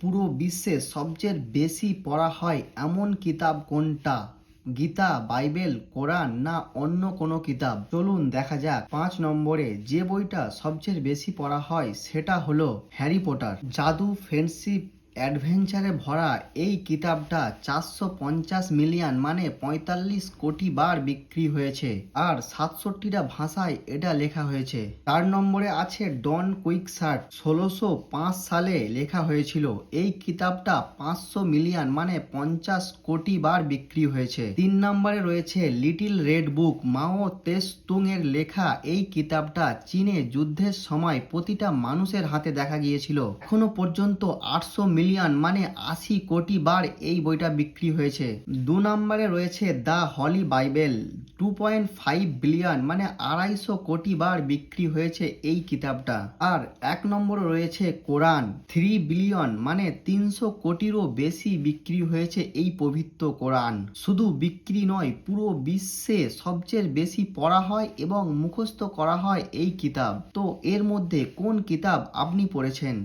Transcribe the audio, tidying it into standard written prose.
পুরো বিশ্বে সবচেয়ে বেশি পড়া হয় এমন কিতাব কোনটা? গীতা, বাইবেল, কোরআন না অন্য কোনো কিতাব? চলুন দেখা যাক। 5 নম্বরে যে বইটা সবচেয়ে বেশি পড়া হয় সেটা হলো হ্যারি পটার। জাদু, ফ্রেন্ডশিপ, অ্যাডভেঞ্চারে ভরা এই কিতাবটা 450 মিলিয়ন মানে 45 কোটি বার বিক্রি হয়েছে আর 67টা ভাষায় এটা লেখা হয়েছে। 4 নম্বরে আছে ডন কুইক্সার্ট। 1605 সালে লেখা হয়েছিল। এই কিতাবটা 500 মিলিয়ন মানে 50 কোটি বার বিক্রি হয়েছে। 3 নম্বরে রয়েছে লিটিল রেড বুক। মাও তেস-তুং এর লেখা এই কিতাবটা চীনে যুদ্ধের সময় প্রতিটা মানুষের হাতে দেখা গিয়েছিল। এখনো পর্যন্ত 800 মিলিয়ন মানে 80 কোটি বার এই বইটা বিক্রি হয়েছে। 2 নম্বরে রয়েছে দ্য হলি বাইবেল। 2.5 বিলিয়ন মানে 250 কোটি বার বিক্রি হয়েছে এই কিতাবটা। আর 1 নম্বরে রয়েছে কোরআন। 3 বিলিয়ন মানে 300 কোটিরও বেশি বিক্রি হয়েছে এই পবিত্র কোরআন। শুধু বিক্রি নয়, পুরো বিশ্বে সবচেয়ে বেশি পড়া হয় এবং মুখস্থ করা হয় এই কিতাব। তো এর মধ্যে কোন কিতাব আপনি পড়েছেন?